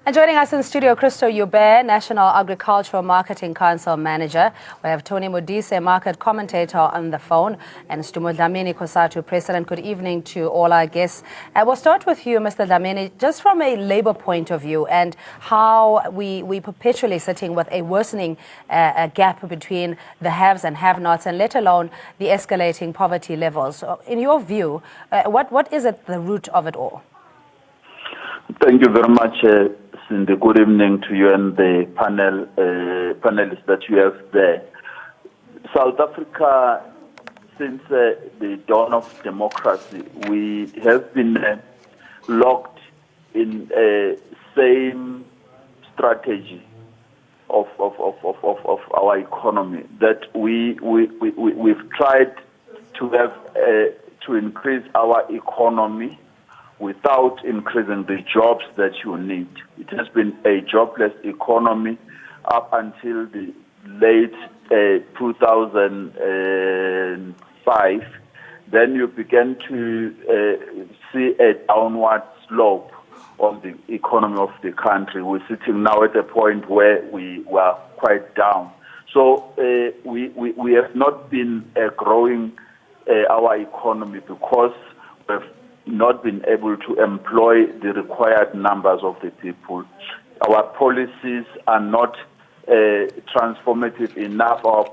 And joining us in studio, Christo Joubert, National Agricultural Marketing Council Manager. We have Tony Modise, market commentator, on the phone, and Stumo Dlamini Kosatu, President. Good evening to all our guests. We'll start with you, Mr. Dlamini, just from a labor point of view and how we perpetually sitting with a worsening gap between the haves and have-nots, and let alone the escalating poverty levels. So in your view, what is at the root of it all? Thank you very much, Cindy. Good evening to you and the panelists that you have there. South Africa, since the dawn of democracy, we have been locked in a same strategy of our economy that we've tried to have to increase our economy without increasing the jobs that you need. It has been a jobless economy up until the late 2005. Then you began to see a downward slope on the economy of the country. We're sitting now at a point where we were quite down. So we have not been growing our economy because we've not been able to employ the required numbers of the people. Our policies are not transformative enough. Our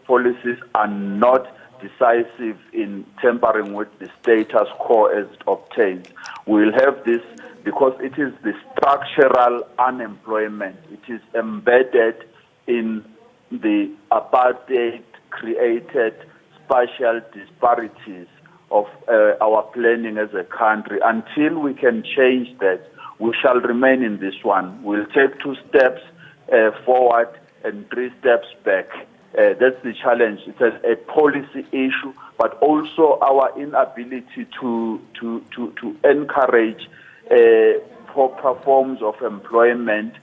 policies are not decisive in tampering with the status quo as it obtains. We will have this because it is the structural unemployment. It is embedded in the apartheid-created spatial disparities of our planning as a country. Until we can change that, we shall remain in this one. We'll take 2 steps forward and 3 steps back. That's the challenge. It's a policy issue, but also our inability to encourage proper forms of employment,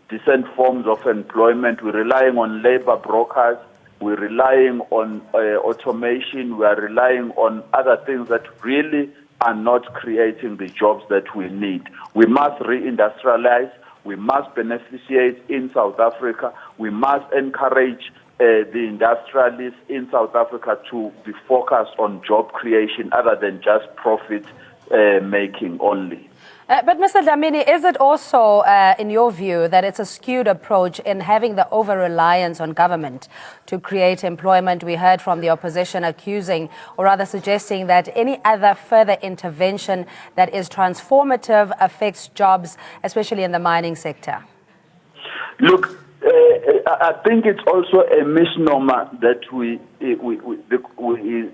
decent forms of employment. We're relying on labor brokers. We're relying on automation. We are relying on other things that really are not creating the jobs that we need. We must reindustrialize. We must beneficiate in South Africa. We must encourage the industrialists in South Africa to be focused on job creation other than just profit making only. But Mr. Dlamini, is it also, in your view, that it's a skewed approach in having the over-reliance on government to create employment? We heard from the opposition accusing, or rather suggesting, that any other further intervention that is transformative affects jobs, especially in the mining sector. Look, I think it's also a misnomer that we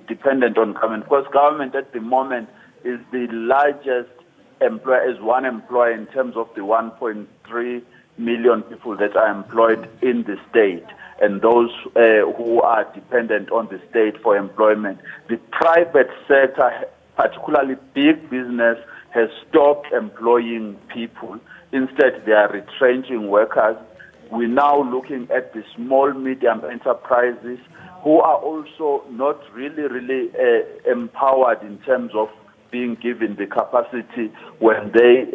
dependent on government, because government at the moment is the largest employer, is one employer in terms of the 1.3 million people that are employed in the state and those who are dependent on the state for employment. The private sector, particularly big business, has stopped employing people. Instead, they are retrenching workers. We're now looking at the small, medium enterprises who are also not really empowered in terms of being given the capacity. When they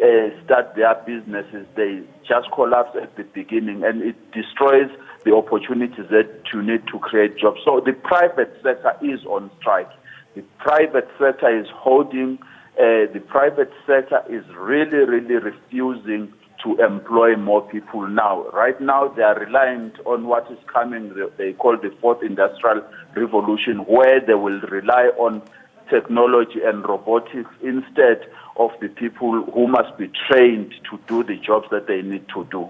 start their businesses, they just collapse at the beginning, and it destroys the opportunities that you need to create jobs. So the private sector is on strike. The private sector is holding, the private sector is really refusing to employ more people now. Right now, they are reliant on what is coming, they call the 4th Industrial Revolution, where they will rely on technology and robotics instead of the people who must be trained to do the jobs that they need to do.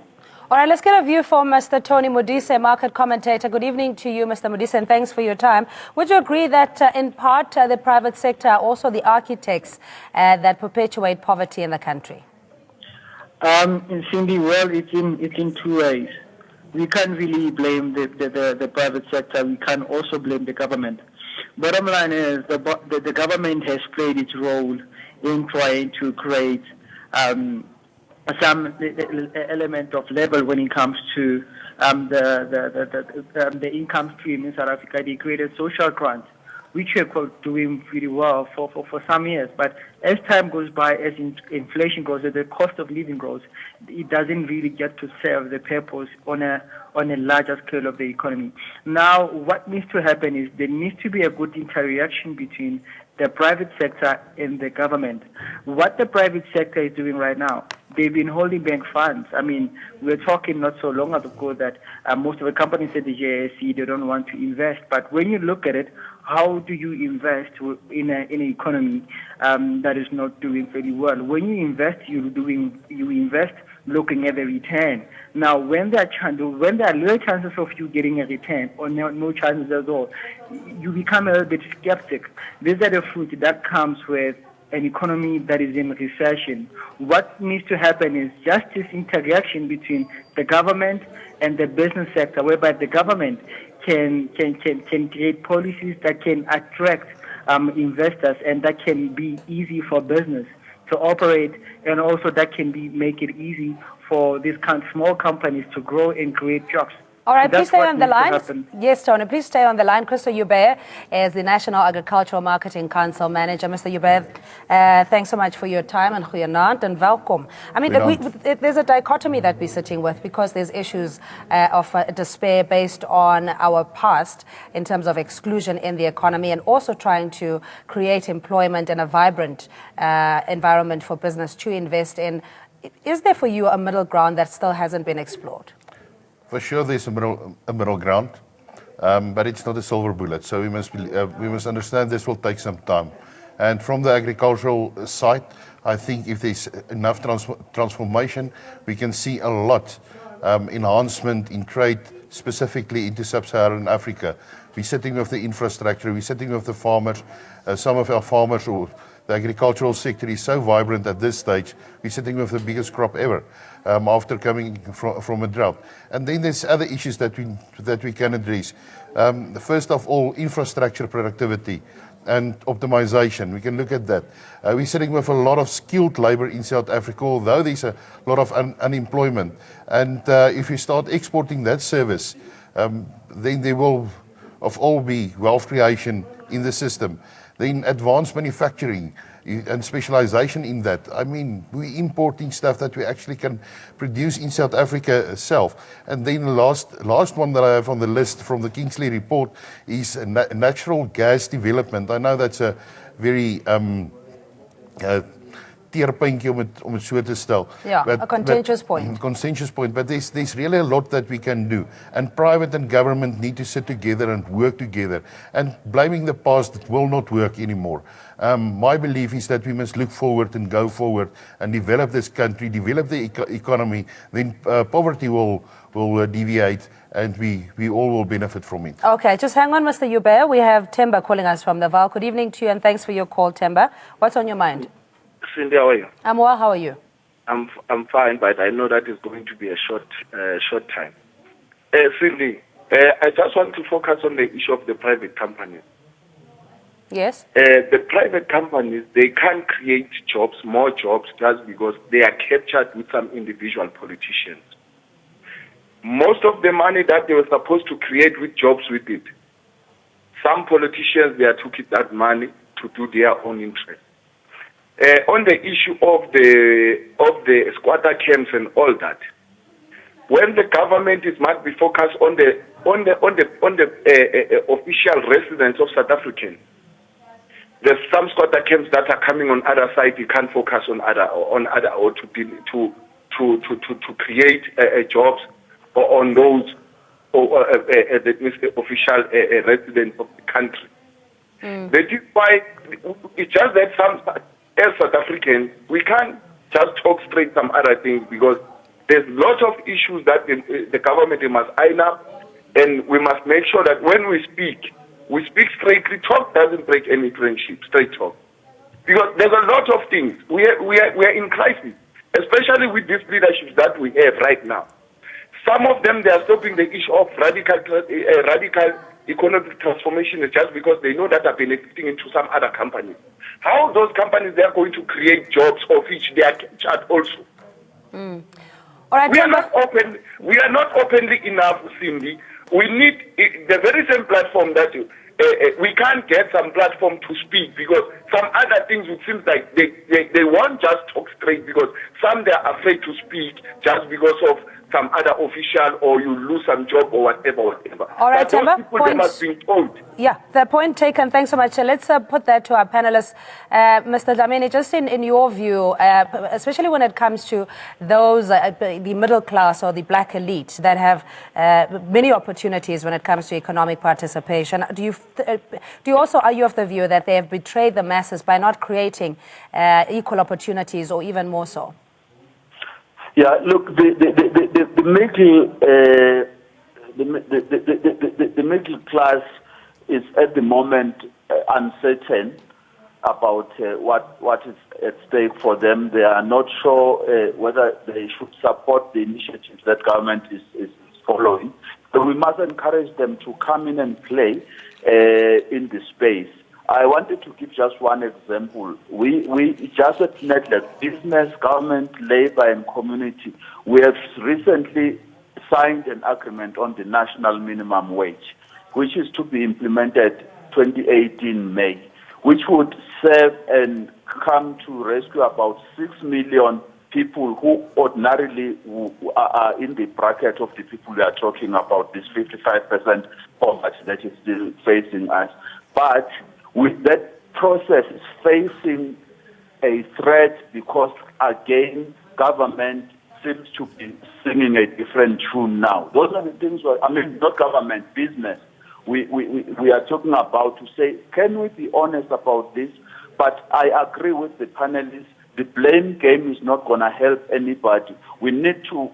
All right, let's get a view from Mr. Tony Modise, market commentator. Good evening to you, Mr. Modise, and thanks for your time. Would you agree that in part the private sector are also the architects that perpetuate poverty in the country? Cindy, well, it's in 2 ways. We can't really blame the private sector. We can also blame the government. Bottom line is the government has played its role in trying to create some element of level when it comes to the income stream in South Africa. They created social grants which were doing pretty well for some years. But as time goes by, as inflation goes, as the cost of living grows, it doesn't really get to serve the purpose on a larger scale of the economy. Now, what needs to happen is there needs to be a good interaction between the private sector and the government. What the private sector is doing right now, they've been holding back funds. I mean, we were talking not so long ago that most of the companies at the JSE, they don't want to invest. But when you look at it, how do you invest in an economy that is not doing very well? When you invest, you invest looking at the return. Now, when there are little chances of you getting a return or no chances at all, you become a little bit skeptic. These are the fruit that comes with an economy that is in recession. What needs to happen is just this interaction between the government and the business sector, whereby the government can create policies that can attract investors and that can be easy for business to operate, and also that can make it easy for these small companies to grow and create jobs. All right, So please stay on the line. happen. Yes, Tony, please stay on the line. Christo Joubert is the National Agricultural Marketing Council Manager. Mr. Joubert, thanks so much for your time and goeienaand and welcome. I mean, there's a dichotomy that we're sitting with because there's issues of despair based on our past in terms of exclusion in the economy and also trying to create employment and a vibrant environment for business to invest in. Is there for you a middle ground that still hasn't been explored? For sure, there's a middle ground, but it's not a silver bullet. So we must understand this will take some time. And from the agricultural side, I think if there's enough transformation, we can see a lot enhancement in trade, specifically into sub-Saharan Africa. We're sitting with the infrastructure, we're sitting with the farmers. Some of our farmers, or the agricultural sector is so vibrant at this stage, we're sitting with the biggest crop ever after coming from a drought. And then there's other issues that we can address. First of all, infrastructure productivity and optimization. We can look at that. We're sitting with a lot of skilled labor in South Africa, although there's a lot of unemployment. And if we start exporting that service, then there will of all be wealth creation in the system. Then advanced manufacturing and specialization in that. I mean, we're importing stuff that we actually can produce in South Africa itself. And then the last one that I have on the list from the Kingsley report is natural gas development. I know that's a very teerpuntjie om het so te stel. Yeah, a contentious point. Contentious point, but there's really a lot that we can do. And private and government need to sit together and work together. And blaming the past will not work anymore. My belief is that we must look forward and go forward and develop this country, develop the economy, then poverty will deviate and we all will benefit from it. Okay, just hang on, Mr. Joubert. We have Temba calling us from the Val. Good evening to you and thanks for your call, Temba. What's on your mind? Cindy, how are you? I'm well, how are you? I'm fine, but I know that it's going to be a short time. Cindy, I just want to focus on the issue of the private companies. Yes? The private companies, they can't create jobs, more jobs, just because they are captured with some individual politicians. Most of the money that they were supposed to create with jobs with it, some politicians, they took that money to do their own interest. On the issue of the squatter camps and all that, when the government must be focused on the official residents of South Africans, there's some squatter camps that are coming on other side. You can't focus on other or to create jobs or on those the official residents of the country. That is why it's just that some. As South Africans, we can't just talk straight some other things because there's lots of issues that the government must iron up, and we must make sure that when we speak straightly. Talk doesn't break any friendship, straight talk. Because there's a lot of things. We are in crisis, especially with these leaderships that we have right now. Some of them, they are stopping the issue of radical economic transformation just because they know that they're benefiting into some other companies. How those companies, they are going to create jobs of which they are captured also. All right, we are not openly enough, Cindy. We need the very same platform that we can't get some platform to speak because some other things it seems like they won't just talk straight because some they are afraid to speak just because of some other official or you lose some job or whatever. All right, but those Themba, people they must be told. Yeah, the point taken. Thanks so much. Let's put that to our panelists. Mr. Dlamini, just in your view, especially when it comes to those, the middle class or the black elite that have many opportunities when it comes to economic participation, do you also are you of the view that they have betrayed the masses by not creating equal opportunities or even more so? Yeah, look, the middle class is at the moment uncertain about what is at stake for them. They are not sure whether they should support the initiatives that government is following. So we must encourage them to come in and play in the space. I wanted to give just one example. We just at Network, business, government, labor, and community, we have recently signed an agreement on the national minimum wage, which is to be implemented 2018 May, which would serve and come to rescue about 6 million people who ordinarily are in the bracket of the people we are talking about, this 55% poverty that is still facing us. But with that process is facing a threat because, again, government seems to be singing a different tune now. Those are the things, not government, business. We are talking about to say, can we be honest about this? But I agree with the panelists. The blame game is not going to help anybody. We need to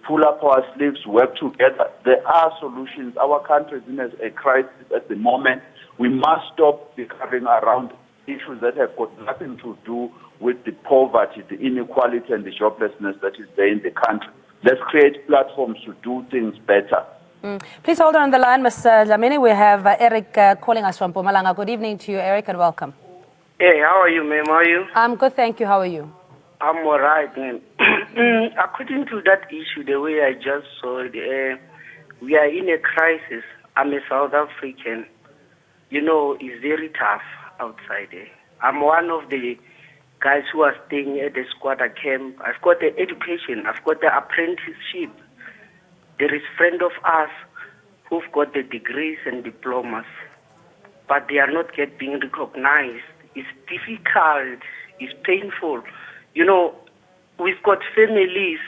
pull up our sleeves, work together. There are solutions. Our country is in a crisis at the moment. We must stop bickering around issues that have got nothing to do with the poverty, the inequality, and the joblessness that is there in the country. Let's create platforms to do things better. Please hold on the line, Mr. Dlamini. We have Eric calling us from Mpumalanga. Good evening to you, Eric, and welcome. Hey, how are you, ma'am? How are you? I'm good, thank you. How are you? I'm all right, ma'am. According to that issue, the way I just saw it, we are in a crisis. I'm a South African. You know, it's very tough outside there. I'm one of the guys who are staying at the squatter camp. I've got the education. I've got the apprenticeship. There is friend of us who've got the degrees and diplomas, but they are not yet being recognized. It's difficult. It's painful. You know, we've got families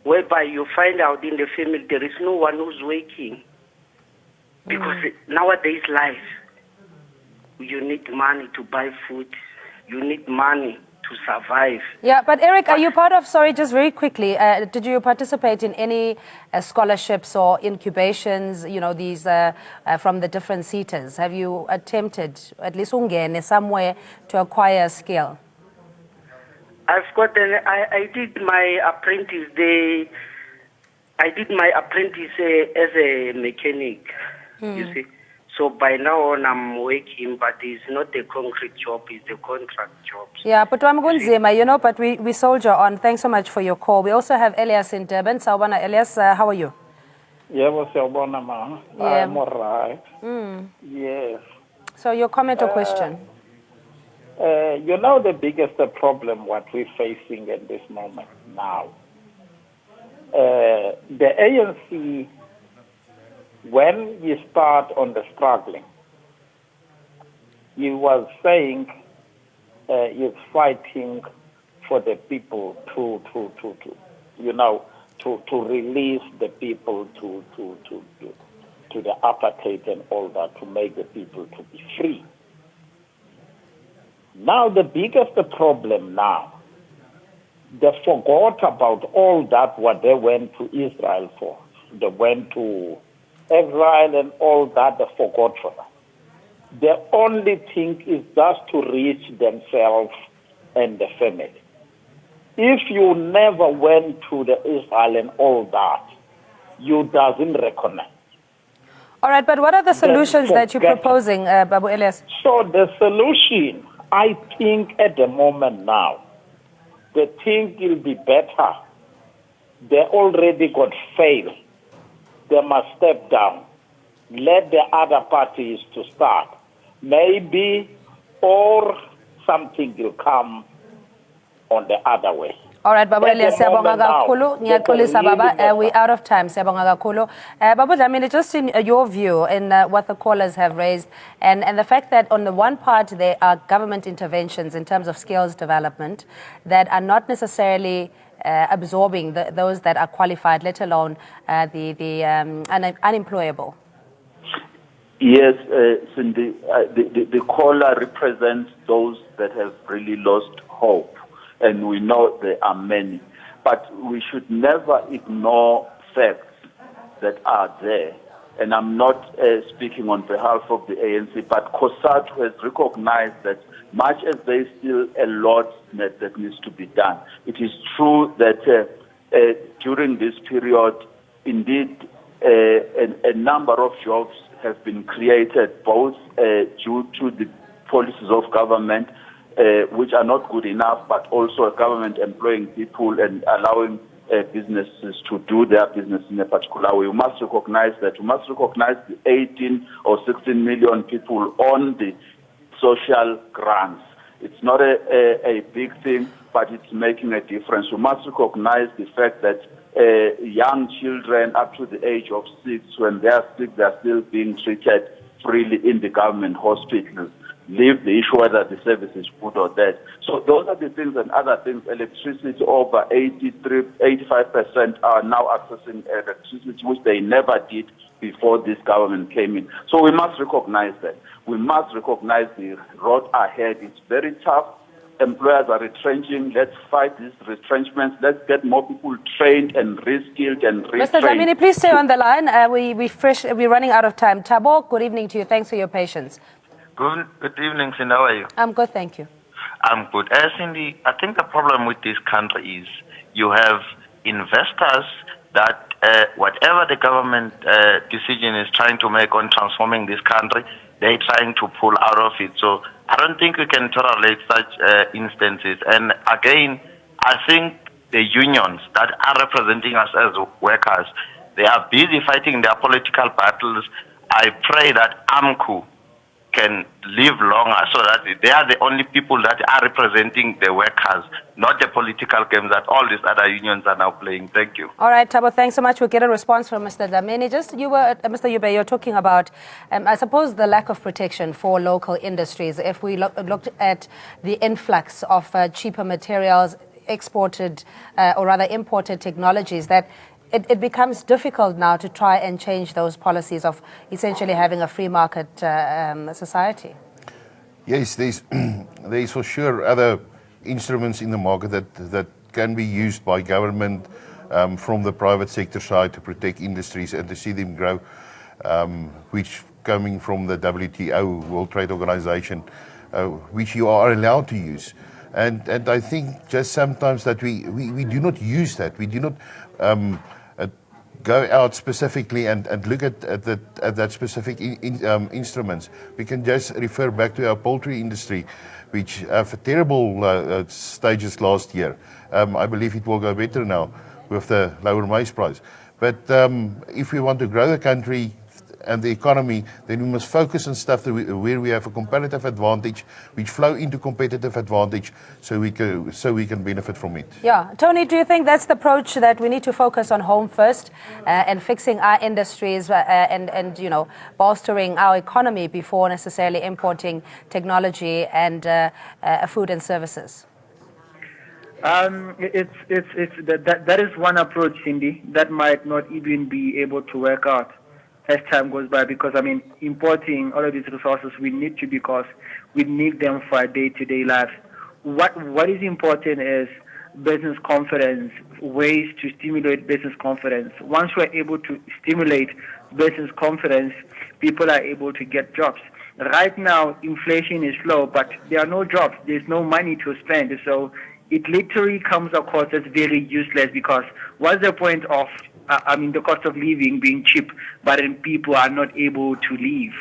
whereby you find out in the family there is no one who's working. Because nowadays life, you need money to buy food. You need money to survive. Yeah, but Eric, are you part of, sorry, just very quickly, did you participate in any scholarships or incubations, you know, these from the different SETAs? Have you attempted, at least somewhere, to acquire a skill? I've got I did my apprentice as a mechanic, you see. So by now on I'm working, but it's not a concrete job, it's a contract job. Yeah, but you know, but we soldier on. Thanks so much for your call. We also have Elias in Durban. Sawubona, Elias, how are you? Yeah, I'm all right. Yes. So your comment or question? You know the biggest problem what we're facing at this moment now. The ANC, when you start on the struggling, you was saying you're fighting for the people to release the people to the apartheid and all that, to make the people to be free. Now the biggest problem now, they forgot about all that what they went to Israel for. They went to Israel and all that, they forgot for that. The only thing is just to reach themselves and the family. If you never went to the Israel and all that, you doesn't recognize. All right, but what are the solutions that you're proposing, Babu Elias? So the solution, I think at the moment now, the thing will be better. They already got failed. They must step down. let the other parties to start. Maybe, or something will come on the other way. All right, Babu At the Elias, siyabonga moment now, kakhulu. they can Ngiyaxolisa really baba, mess we up. out of time. Siyabonga kakhulu. Babu Dlamini, just in your view, in what the callers have raised, and the fact that on the one part there are government interventions in terms of skills development that are not necessarily absorbing those that are qualified, let alone the unemployable. Yes, Cindy, the caller represents those that have really lost hope. And we know there are many. But we should never ignore facts that are there. And I'm not speaking on behalf of the ANC, but COSATU has recognized that much as there is still a lot that needs to be done. It is true that during this period, indeed, a number of jobs have been created, both due to the policies of government, which are not good enough, but also a government employing people and allowing businesses to do their business in a particular way. We must recognize that. We must recognize the 18 or 16 million people on the social grants. It's not a big thing, but it's making a difference. We must recognize the fact that young children up to the age of 6, when they are sick, they are still being treated freely in the government hospitals. Leave the issue whether the service is good or bad. So those are the things and other things. Electricity, over 85% are now accessing electricity, which they never did before this government came in. So we must recognize that. We must recognize the road ahead. It's very tough. Employers are retrenching. Let's fight these retrenchments. Let's get more people trained and reskilled and retrained. Mr. Dlamini, please stay on the line. We're running out of time. Thabo, good evening to you. Thanks for your patience. Good evening, Cindy. How are you? I'm good, thank you. I'm good. Cindy, I think the problem with this country is you have investors that whatever the government decision is trying to make on transforming this country, they're trying to pull out of it. So I don't think we can tolerate such instances. And again, I think the unions that are representing us as workers, they are busy fighting their political battles. I pray that AMCU can live longer so that they are the only people that are representing the workers, not the political games that all these other unions are now playing. Thank you. All right, Thabo, thanks so much. We'll get a response from Mr. Dlamini. Mr. Yube, you're talking about, I suppose, the lack of protection for local industries. If we looked at the influx of cheaper materials, exported or rather imported technologies, that it becomes difficult now to try and change those policies of essentially having a free market society. Yes, there's for sure other instruments in the market that can be used by government from the private sector side to protect industries and to see them grow, which coming from the WTO, World Trade Organization, which you are allowed to use. And I think just sometimes that we do not use that. We do not go out specifically and look at that specific instruments. We can just refer back to our poultry industry, which have terrible stages last year. I believe it will go better now with the lower maize price. But if we want to grow the country and the economy, then we must focus on stuff where we have a competitive advantage, which flow into competitive advantage, so we can benefit from it. Yeah, Tony, do you think that's the approach, that we need to focus on home first and fixing our industries and bolstering our economy before necessarily importing technology and food and services? That is one approach, Cindy, that might not even be able to work out as time goes by, because importing all of these resources we need to, because we need them for our day-to-day lives. What is important is business confidence, ways to stimulate business confidence. Once we're able to stimulate business confidence, people are able to get jobs. Right now, inflation is low, but there are no jobs. There's no money to spend. So it literally comes across as very useless, because what's the point of the cost of living being cheap, but then people are not able to live?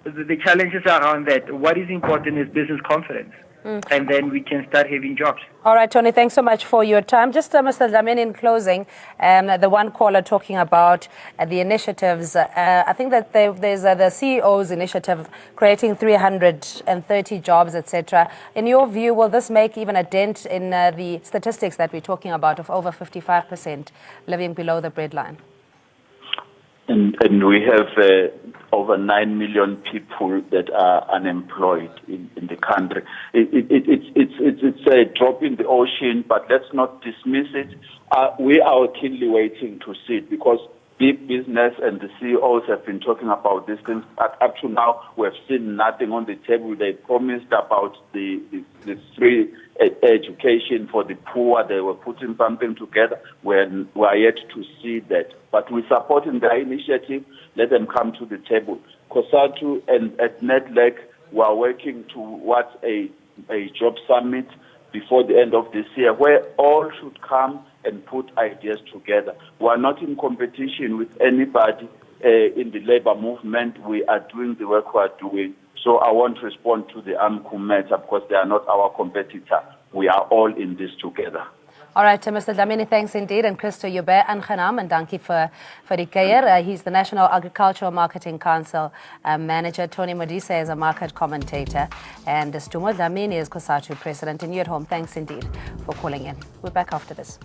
The challenges around that. What is important is business confidence. and then we can start having jobs. All right, Tony, thanks so much for your time. Just, Mr. Dlamini, in closing, the one caller talking about the initiatives. I think that there's the CEO's initiative creating 330 jobs, etc. In your view, will this make even a dent in the statistics that we're talking about of over 55% living below the breadline? And we have over 9 million people that are unemployed in the country. It's a drop in the ocean, but let's not dismiss it. We are keenly waiting to see it because big business and the CEOs have been talking about these things. Up to now, we have seen nothing on the table. They promised about the free education for the poor. They were putting something together. We are yet to see that. But we're supporting their initiative. Let them come to the table. COSATU and at NEDLAC, we are working towards a job summit before the end of this year, where all should come and put ideas together. We are not in competition with anybody in the labor movement. We are doing the work we are doing. So I won't respond to the AMCU matter because they are not our competitor. We are all in this together. All right, Mr. Dlamini, thanks indeed. And Christo Joubert Aangenaam and dankie vir die kuier. He's the National Agricultural Marketing Council Manager. Tony Modise is a market commentator. And Stumo Dlamini is COSATU President. And you at home, thanks indeed for calling in. We're back after this.